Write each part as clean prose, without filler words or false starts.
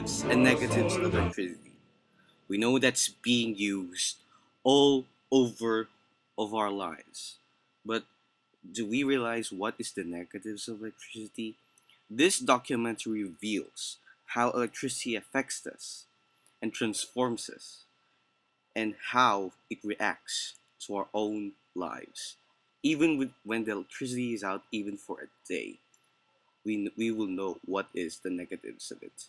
positives and negatives of electricity. We know that's being used all over of our lives. But do we realize what is the negatives of electricity? This documentary reveals how electricity affects us and transforms us and how it reacts to our own lives. When the electricity is out, even for a day, we will know what is the negatives of it.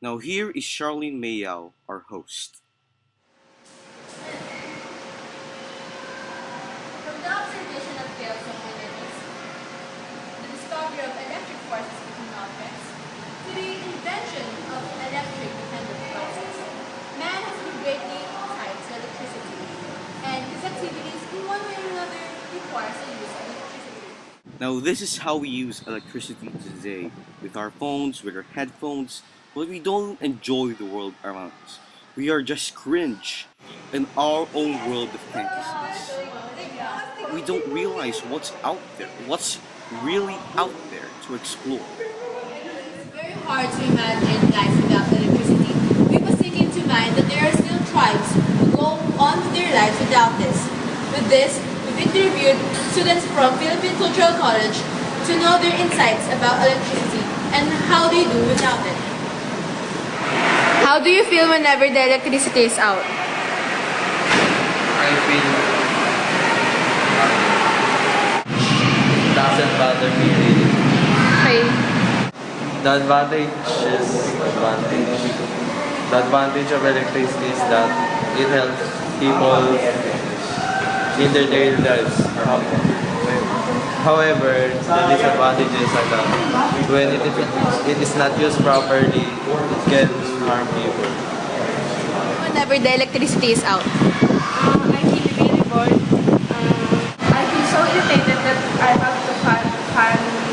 Now here is Charlene Mayao, our host. From the observation of fields of universe, the discovery of electric forces between objects, to the invention of electric-dependent devices, man has been greatly tied to electricity, and his activities, in one way or another, requires the use of electricity. Now this is how we use electricity today with our phones, with our headphones, but we don't enjoy the world around us. We are just cringe in our own world of fantasies. We don't realize what's out there, what's really out there to explore. It's very hard to imagine life without electricity. We must take into mind that there are still tribes who go on with their lives without this. With this, we've interviewed students from Philippine Cultural College to know their insights about electricity and how they do without it. How do you feel whenever the electricity is out? I feel it doesn't bother me really. Okay. The advantage of electricity is that it helps people in their daily lives. However, the disadvantages are that when it is not used properly, it can harm people. Whenever the electricity is out. I feel really bored. I feel so irritated that I have to fan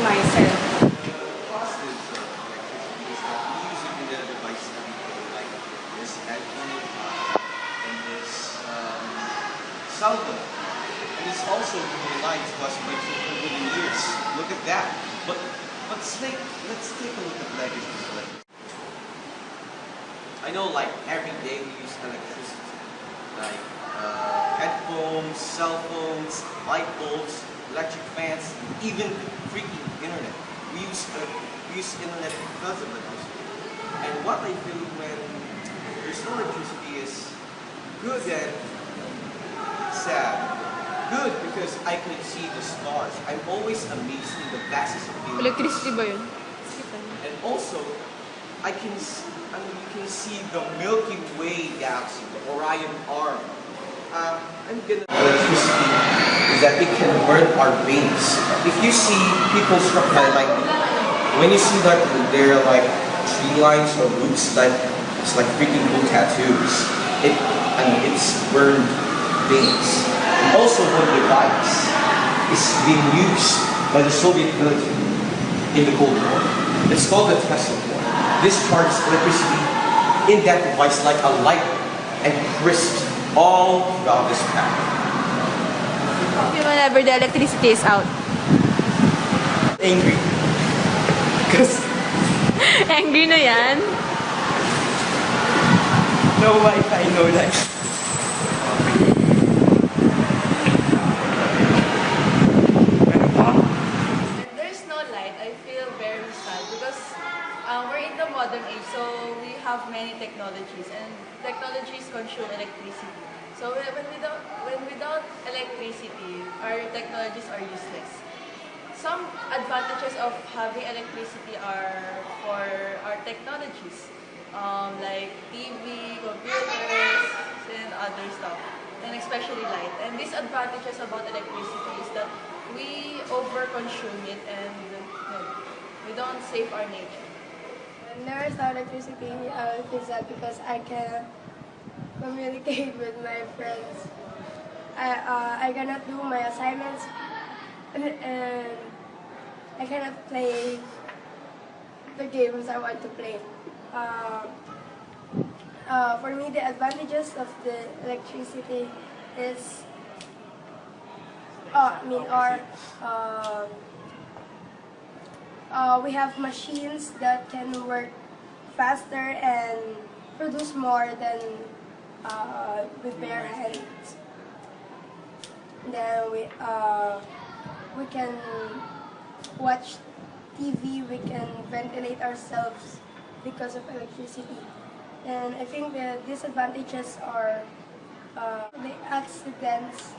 myself. Positives of electricity is that we use it in the devices that we play, like this headphone and this cell phone. And it's also really light to us by 2 billion years. Look at that. But let's take a look at negatives of electricity. I know, like every day we use electricity, like headphones, cell phones, light bulbs, electric fans, even freaking internet. We use internet because of electricity. And what I feel when there's no electricity is good and sad. Good because I can see the stars. I'm always amazed in the vastness of the universe. Electricity ba yun? And also, you can see the Milky Way galaxy, the Orion Arm. Electricity is that it can burn our veins. If you see people struck by lightning, when you see that they're like tree lines or roots, like it's like freaking cool tattoos. It's burned veins. Also, one device is being used by the Soviet military in the Cold War. It's called the Tesla Coil. This charges electricity in that device like a light and crisps all throughout this path. Whenever the electricity is out. Angry. Because Angry na yan? no Wi-Fi, no light. If there's no light, I feel very sad because we're in the modern age, so we have many technologies, and technologies consume electricity. So when without electricity, our technologies are useless. Some advantages of having electricity are for our technologies, like TV, computers, and other stuff, and especially light. And disadvantages about electricity is that we overconsume it and we don't save our nature. When there is no electricity, I will feel sad because I cannot communicate with my friends. I cannot do my assignments and I cannot play the games I want to play. For me, the advantages of the electricity is, we have machines that can work faster and produce more than with bare hands. Then we can watch TV, we can ventilate ourselves because of electricity. And I think the disadvantages are the accidents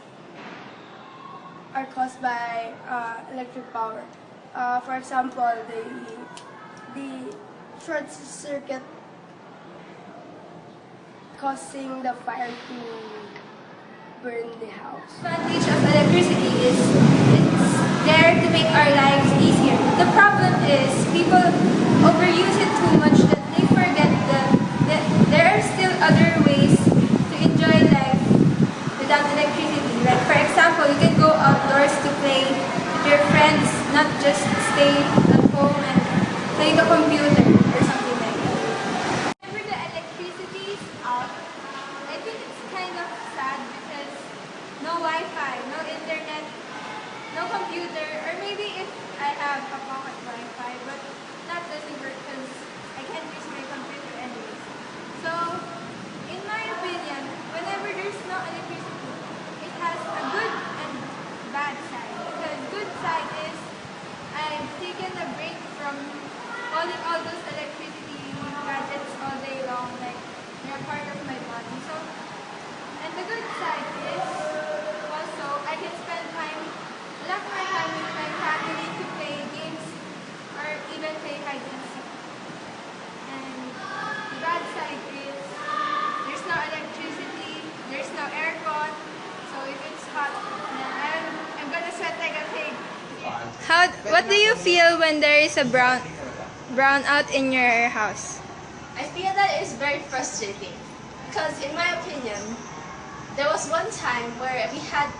are caused by electric power. For example, the short circuit causing the fire to burn the house. Advantage of electricity is it's there to make our lives easier. The problem is people overuse it too much that they forget that there are still other ways to enjoy life without electricity. Like for example, you can go outdoors to play with your friends, not just stay at home and play the computer or something like that. Whenever the electricity is out, I think it's kind of sad because no Wi-Fi, no internet, no computer, or maybe if I have a pocket Wi-Fi, but that doesn't work because I can't use my computer anyways. So, in my opinion, whenever there's no electricity, it has a good and bad side. The good side is I've taken a break from holding all those electricity gadgets all day long, like they're part of my body. So, and the good side is also I can spend a lot more time with my family to play games or even play hide and seek. And the bad side is there's no electricity, there's no aircon, so if it's hot, then I'm gonna sweat like a pig. What do you feel when there is a brownout in your house? I feel that it's very frustrating because, in my opinion, there was one time where we had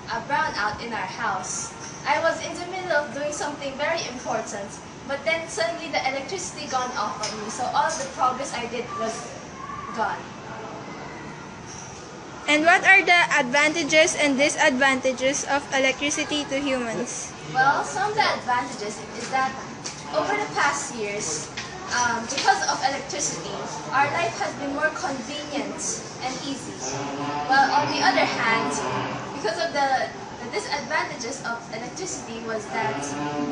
a brownout in our house. I was in the middle of doing something very important, but then suddenly the electricity gone off on me, so all the progress I did was gone. And what are the advantages and disadvantages of electricity to humans? Well, some of the advantages is that over the past years, because of electricity, our life has been more convenient and easy. While on the other hand, because of the disadvantages of electricity was that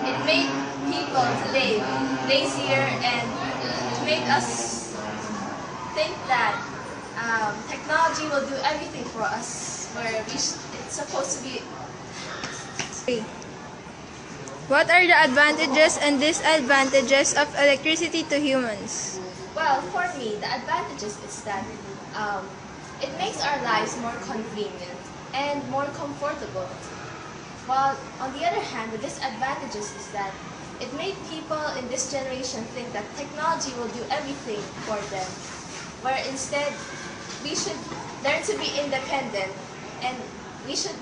it made people lazier and made us think that technology will do everything for us, where it's supposed to be. What are the advantages and disadvantages of electricity to humans? Well, for me, the advantages is that it makes our lives more convenient and more comfortable. While on the other hand, the disadvantages is that it made people in this generation think that technology will do everything for them, where instead we should learn to be independent and we should.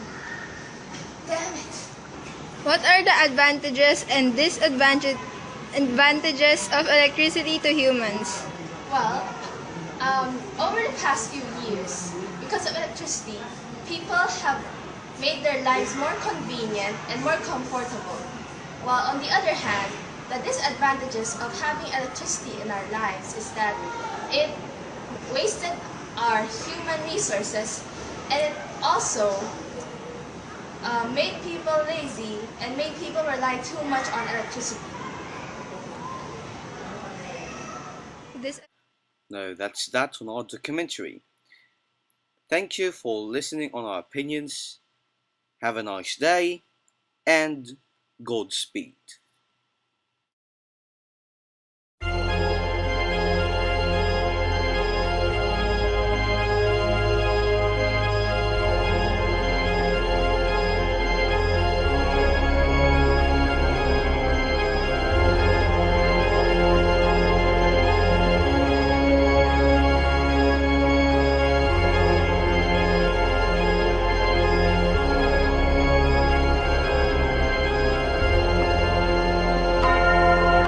Damn it. What are the advantages and disadvantages of electricity to humans? Well, over the past few years, because of electricity, people have made their lives more convenient and more comfortable. While on the other hand, the disadvantages of having electricity in our lives is that it wasted our human resources and it also made people lazy and made people rely too much on electricity. No, that's that on our documentary. Thank you for listening on our opinions. Have a nice day and Godspeed.